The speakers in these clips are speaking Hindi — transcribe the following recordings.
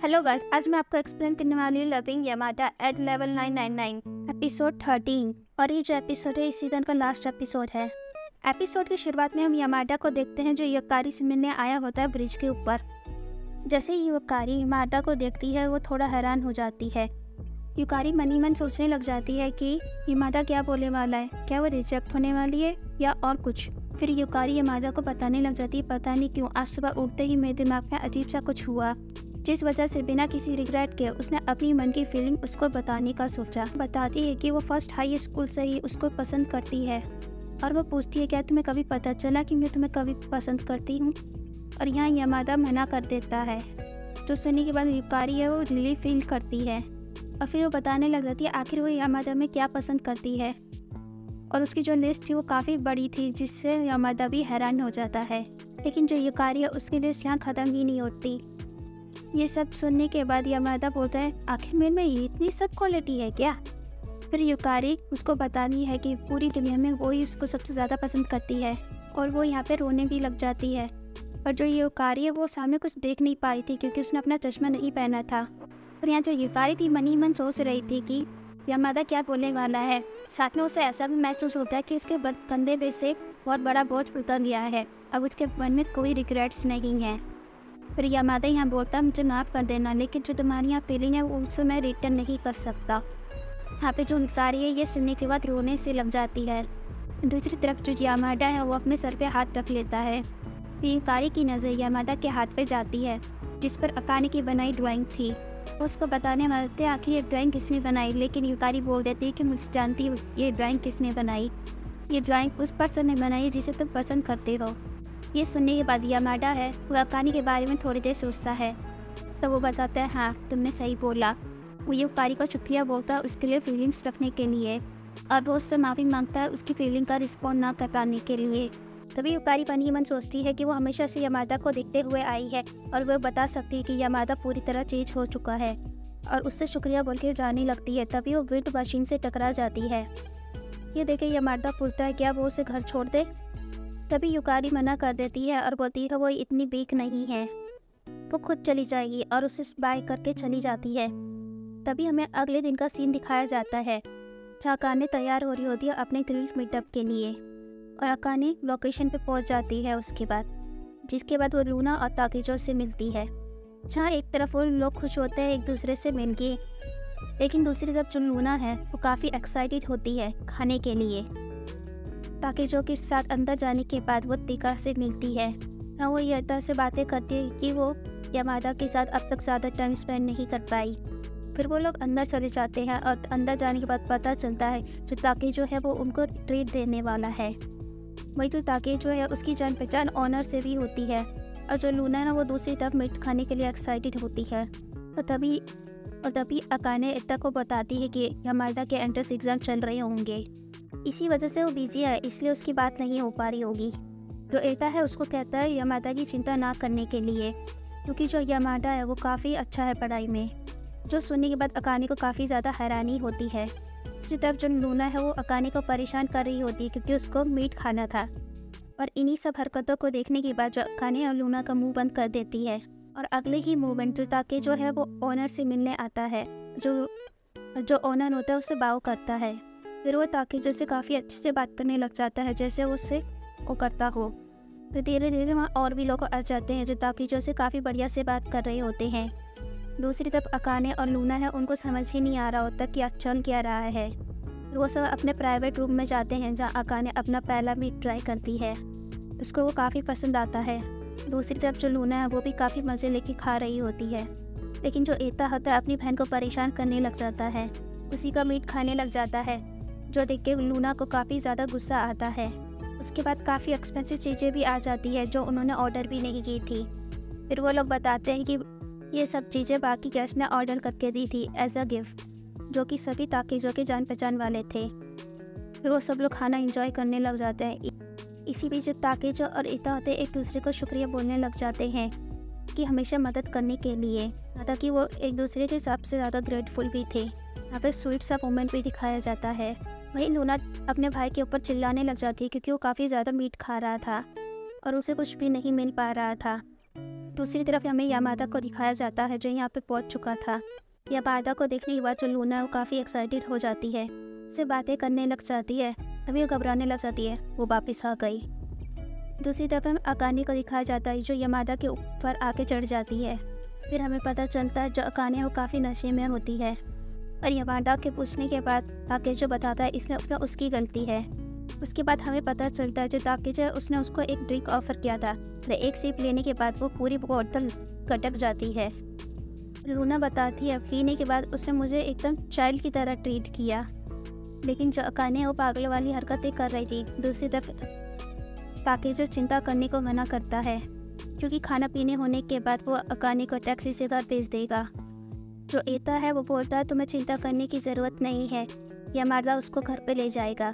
हेलो गाइस, आज मैं आपको एक्सप्लेन करने वाली हूँ loving Yamada at level 999 episode 13। और ये जो एपिसोड है इस सीजन का लास्ट एपिसोड है। एपिसोड की शुरुआत में हम यामादा को देखते हैं जो युकारी से मिलने आया होता है ब्रिज के ऊपर। जैसे ही युकारी यामादा को देखती है वो थोड़ा हैरान हो जाती है। युकारी मनी मन सोचने लग जाती है कि यामादा क्या बोलने वाला है, क्या वो रिजेक्ट होने वाली है या और कुछ। फिर युकारी यामादा को बताने लग जाती है पता नहीं क्यों आज सुबह उठते ही मेरे दिमाग में अजीब सा कुछ हुआ, जिस वजह से बिना किसी रिग्रेट के उसने अपनी मन की फीलिंग उसको बताने का सोचा। बताती है कि वो फर्स्ट हाई स्कूल से ही उसको पसंद करती है और वो पूछती है क्या तुम्हें कभी पता चला कि मैं तुम्हें कभी पसंद करती हूँ। और यहाँ यामादा मना कर देता है। जो सुनने के बाद युकारी है वो रिलीफ फील करती है और फिर वो बताने लग जाती है आखिर वो यामादा में क्या पसंद करती है। और उसकी जो लिस्ट थी वो काफ़ी बड़ी थी जिससे यामादा भी हैरान हो जाता है। लेकिन जो युकारी है उसकी लिस्ट यहाँ ख़त्म ही नहीं होती। ये सब सुनने के बाद यामादा बोलता है आखिर मेरे में ये इतनी सब क्वालिटी है क्या। फिर युकारी उसको बताती है कि पूरी दुनिया में वो ही उसको सबसे ज़्यादा पसंद करती है और वो यहाँ पे रोने भी लग जाती है। पर जो युकारी है वो सामने कुछ देख नहीं पाई थी क्योंकि उसने अपना चश्मा नहीं पहना था। और यहाँ जो युकारी थी मन ही मन सोच रही थी कि यामादा क्या बोलने वाला है। साथ में उसे ऐसा भी महसूस होता है कि उसके कंधे पे से बहुत बड़ा बोझ उतर गया है, अब उसके मन में कोई रिग्रेट्स नहीं है। फिर यामादा यहाँ बोलता मुझे माफ़ कर देना, लेकिन जो तुम्हारी यहाँ फीलिंग है वो उससे मैं रिटर्न नहीं कर सकता। यहाँ पे जो युकारी है ये सुनने के बाद रोने से लग जाती है। दूसरी तरफ जो यामादा है वो अपने सर पे हाथ रख लेता है। फिर युकारी की नज़र यामादा के हाथ पे जाती है जिस पर अकाने की बनाई ड्राइंग थी। उसको बताने वाले थे आखिर ये ड्राइंग किसने बनाई, लेकिन युकारी बोल देती है कि मुझे जानती हूँ ये ड्राइंग किसने बनाई। ये ड्राइंग उस पर्सन ने बनाई जिसे तुम पसंद करते हो। ये सुनने के बाद यामादा है वो अकाने के बारे में थोड़ी देर सोचता है तो वो बताता है हाँ तुमने सही बोला। वो युकारी को शुक्रिया बोलता है उसके लिए फीलिंग्स रखने के लिए और वो उससे माफ़ी मांगता है उसकी फीलिंग का रिस्पॉन्ड ना कर पाने के लिए। तभी युकारी मन ही मन सोचती है कि वो हमेशा से यामादा को देखते हुए आई है और वह बता सकती है कि यामादा पूरी तरह चेंज हो चुका है और उससे शुक्रिया बोल के जाने लगती है। तभी वो विंड मशीन से टकरा जाती है। ये देखे यामादा पूछता है क्या वो उसे घर छोड़ दे। तभी युकारी मना कर देती है और बोलती है वो इतनी वीक नहीं है, वो खुद चली जाएगी और उसे बाय करके चली जाती है। तभी हमें अगले दिन का सीन दिखाया जाता है जहाँ अकाने तैयार हो रही होती है अपने ग्रिल्ड मीटअप के लिए और अकाने लोकेशन पे पहुंच जाती है उसके बाद, जिसके बाद वो लूना और ताकेजो से मिलती है। जहाँ एक तरफ वो लोग खुश होते हैं एक दूसरे से मिलके, लेकिन दूसरी तरफ जो लूना है वो काफ़ी एक्साइटेड होती है खाने के लिए। ताकेजो के साथ अंदर जाने के बाद वो तिका से मिलती है। ना वो ये तरह से बातें करती है कि वो यामादा के साथ अब तक ज़्यादा टाइम स्पेंड नहीं कर पाई। फिर वो लोग अंदर चले जाते हैं और अंदर जाने के बाद पता चलता है जो ताकेजो है वो उनको ट्रीट देने वाला है। वही जो ताकेजो है उसकी जान पहचान ऑनर से भी होती है और जो लूना है वो दूसरी तरफ मीट खाने के लिए एक्साइटेड होती है। तो तभी अकाने एता को बताती है कि यामादा के एंट्रेंस एग्ज़ाम चल रहे होंगे, इसी वजह से वो बिजी है इसलिए उसकी बात नहीं हो पा रही होगी। जो एता है उसको कहता है यामादा की चिंता ना करने के लिए क्योंकि जो यामादा है वो काफ़ी अच्छा है पढ़ाई में। जो सुनने के बाद अकाने को काफ़ी ज़्यादा हैरानी होती है। दूसरी तरफ जो लूना है वो अकाने को परेशान कर रही होती है क्योंकि उसको मीट खाना था। और इन्हीं सब हरकतों को देखने के बाद जो अकाने और लूना का मुंह बंद कर देती है और अगले ही मोमेंट जो ताकेजो है वो ऑनर से मिलने आता है। जो ऑनर होता है उससे बाव करता है। फिर वो ताकेजो से काफ़ी अच्छे से बात करने लग जाता है जैसे वो उससे वो करता हो। फिर धीरे धीरे वहाँ और भी लोग आ जाते हैं जो ताकेजो से काफ़ी बढ़िया से बात कर रहे होते हैं। दूसरी तरफ अकाने और लूना है उनको समझ ही नहीं आ रहा होता कि चल क्या रहा है। वो सब अपने प्राइवेट रूम में जाते हैं जहाँ अकाने अपना पहला मीट ट्राई करती है, उसको वो काफ़ी पसंद आता है। दूसरी तरफ जो लूना है वो भी काफ़ी मज़े लेके खा रही होती है, लेकिन जो एता होता है अपनी बहन को परेशान करने लग जाता है, उसी का मीट खाने लग जाता है जो देख के लूना को काफ़ी ज़्यादा गुस्सा आता है। उसके बाद काफ़ी एक्सपेंसिव चीज़ें भी आ जाती है जो उन्होंने ऑर्डर भी नहीं की थी। फिर वो लोग बताते हैं कि ये सब चीज़ें बाकी गेस्ट ने ऑर्डर करके दी थी एज अ गिफ्ट, जो कि सभी ताकेजो के जान पहचान वाले थे। फिर वो सब लोग खाना एंजॉय करने लग जाते हैं। इसी बीच ताकेजो और एता होते एक दूसरे को शुक्रिया बोलने लग जाते हैं कि हमेशा मदद करने के लिए, ताकि वो एक दूसरे के सबसे ज़्यादा ग्रेटफुल भी थे। यहाँ पे स्वीट सा मोमेंट भी दिखाया जाता है। वहीं लूना अपने भाई के ऊपर चिल्लाने लग जाती है क्योंकि वो काफ़ी ज़्यादा मीट खा रहा था और उसे कुछ भी नहीं मिल पा रहा था। दूसरी तरफ हमें यामादा को दिखाया जाता है जो यहाँ पे पहुँच चुका था। यामादा को देखने के बाद जो लूना है वो काफ़ी एक्साइटेड हो जाती है, उससे बातें करने लग जाती है, तभी वो घबराने लग जाती है, वो वापस आ गई। दूसरी तरफ हमें अकाने को दिखाया जाता है जो यामादा के ऊपर आके चढ़ जाती है। फिर हमें पता चलता है जो अकाने वो काफ़ी नशे में होती है और यामादा के पूछने के बाद ताकेजो बताता है इसमें उसकी गलती है। उसके बाद हमें पता चलता है जो ताकेजो उसने उसको एक ड्रिंक ऑफर किया था और एक सिप लेने के बाद वो पूरी बोतल कटक जाती है। लूना बताती है पीने के बाद उसने मुझे एकदम चाइल्ड की तरह ट्रीट किया, लेकिन जो अकाने वो पागल वाली हरकतें कर रही थी। दूसरी तरफ ताकेजो चिंता करने को मना करता है क्योंकि खाना पीने होने के बाद वो अकाने को टैक्सी से घर भेज देगा। जो एता है वो बोलता है तुम्हें चिंता करने की ज़रूरत नहीं है, यामादा उसको घर पे ले जाएगा।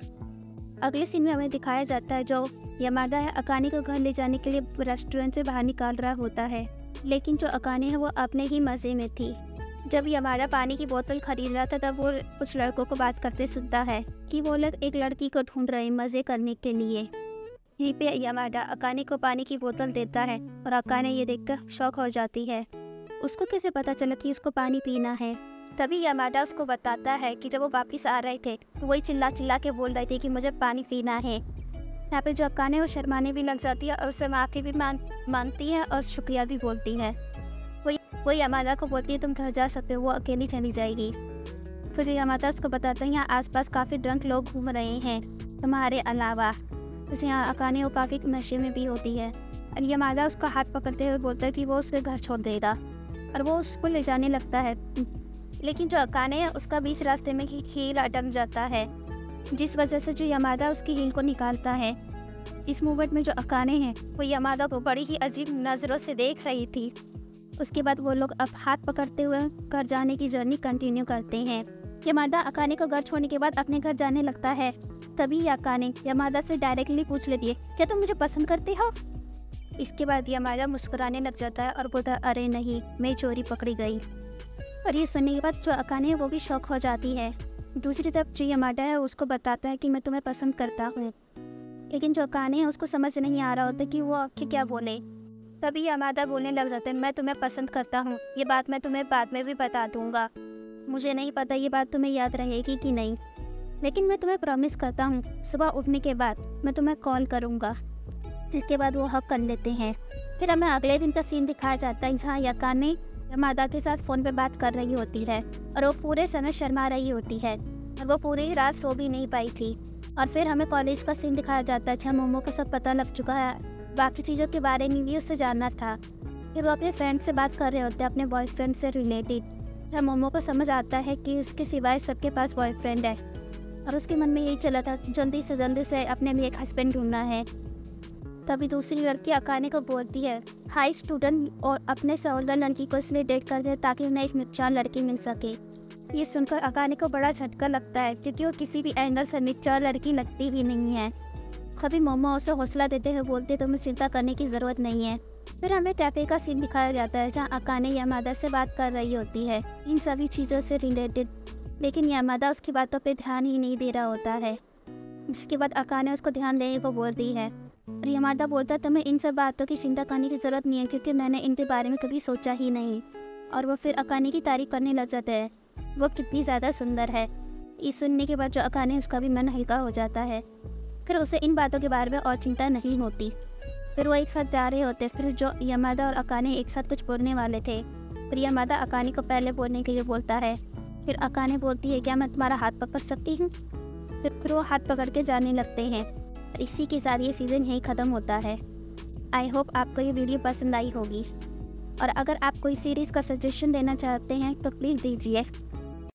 अगले सीन में हमें दिखाया जाता है जो यामादा है अकाने को घर ले जाने के लिए रेस्टोरेंट से बाहर निकाल रहा होता है, लेकिन जो अकाने है वो अपने ही मज़े में थी। जब यामादा पानी की बोतल खरीद रहा था तब वो कुछ लड़कों को बात करते सुनता है कि वो लोग एक लड़की को ढूंढ रहे मज़े करने के लिए। यहीं पे यामादा अकाने को पानी की बोतल देता है और अकाने ये देखकर शॉक हो जाती है। उसको कैसे पता चला कि उसको पानी पीना है? तभी यामादा उसको बताता है कि जब वो वापस आ रहे थे तो वही चिल्ला चिल्ला के बोल रहे थे कि मुझे पानी पीना है। यहाँ पे जो अकाने वो शर्माने भी लग जाती है और उससे माफ़ी भी मांगती है और शुक्रिया भी बोलती है। वो यामादा को बोलती है तुम घर जा सकते हो, वो अकेली चली जाएगी। फिर यामादा उसको बताता है यहाँ आसपास काफ़ी ड्रंक लोग घूम रहे हैं तुम्हारे अलावा। उसे यहाँ अकाने वो काफ़ी नशे में भी होती है और यामादा उसका हाथ पकड़ते हुए बोलता है कि वो उसके घर छोड़ देगा और वो उसको ले जाने लगता है, लेकिन जो अकाने है उसका बीच रास्ते में हील अटक जाता है, जिस वजह से जो यामादा उसकी हील को निकालता है। इस मूवमेंट में जो अकाने हैं वो यामादा को बड़ी ही अजीब नज़रों से देख रही थी। उसके बाद वो लोग अब हाथ पकड़ते हुए घर जाने की जर्नी कंटिन्यू करते हैं। यामादा अकाने को घर छोड़ने के बाद अपने घर जाने लगता है, तभी अकाने यामादा से डायरेक्टली पूछ लेती है क्या तुम मुझे पसंद करते हो? इसके बाद यामादा मुस्कुराने लग जाता है और बोलता है अरे नहीं, मैं चोरी पकड़ी गई। और ये सुनने के बाद जो अकाने है वो भी शौक हो जाती है। दूसरी तरफ जो यामादा है उसको बताता है कि मैं तुम्हें पसंद करता हूँ, लेकिन जो अकाने है उसको समझ नहीं आ रहा होता कि वो आखिर क्या बोले। तभी यामादा बोलने लग जाते हैं मैं तुम्हें पसंद करता हूँ, ये बात मैं तुम्हें बाद में भी बता दूँगा। मुझे नहीं पता ये बात तुम्हें याद रहेगी कि नहीं, लेकिन मैं तुम्हें प्रॉमिस करता हूँ सुबह उठने के बाद मैं तुम्हें कॉल करूँगा। जिसके बाद वो हक कर लेते हैं। फिर हमें अगले दिन का सीन दिखाया जाता है जहाँ अकाने यामादा के साथ फ़ोन पे बात कर रही होती है और वो पूरे समय शर्मा रही होती है और वो पूरी रात सो भी नहीं पाई थी। और फिर हमें कॉलेज का सीन दिखाया जाता है जहाँ मोमो को सब पता लग चुका है, बाकी चीज़ों के बारे में भी उससे जानना था। फिर वो अपने फ्रेंड से बात कर रहे होते हैं अपने बॉयफ्रेंड से रिलेटेड, जहाँ मोमो को समझ आता है कि उसके सिवाय सबके पास बॉयफ्रेंड है और उसके मन में यही चला था जल्दी से अपने लिए एक हस्बैंड ढूंढना है। तभी दूसरी लड़की अकाने को बोलती है हाई स्टूडेंट और अपने से ओल्डर लड़की को इसलिए डेट करते हैं ताकि उन्हें एक निच्चार लड़की मिल सके। ये सुनकर अकाने को बड़ा झटका लगता है क्योंकि वो किसी भी एंगल से निच्चार लड़की लगती ही नहीं है। कभी मोमो उसे हौसला देते हुए बोलते तो मुझे चिंता करने की ज़रूरत नहीं है। फिर हमें कैफे का सीन दिखाया जाता है जहाँ अकाने यामादा से बात कर रही होती है इन सभी चीज़ों से रिलेटेड, लेकिन यामादा उसकी बातों पे ध्यान ही नहीं दे रहा होता है। जिसके बाद अकाने उसको ध्यान देने को बोलती है और यामादा बोलता है तुम्हें इन सब बातों की चिंता करने की ज़रूरत नहीं है क्योंकि मैंने इनके बारे में कभी सोचा ही नहीं। और वो फिर अकाने की तारीफ करने लग जाते हैं, वो कितनी ज़्यादा सुंदर है। ये सुनने के बाद जो अकाने उसका भी मन हल्का हो जाता है। फिर उसे इन बातों के बारे में और चिंता नहीं होती। फिर वो एक साथ जा रहे होते। फिर जो यामादा और अकाने एक साथ कुछ बोलने वाले थे, फिर यामादा अकाने को पहले बोलने के लिए बोलता है। फिर अकाने बोलती है क्या मैं तुम्हारा हाथ पकड़ सकती हूँ? फिर वो हाथ पकड़ के जाने लगते हैं। इसी के साथ ये सीज़न यहीं ख़त्म होता है। आई होप आपको ये वीडियो पसंद आई होगी और अगर आप कोई सीरीज़ का सजेशन देना चाहते हैं तो प्लीज़ दीजिए।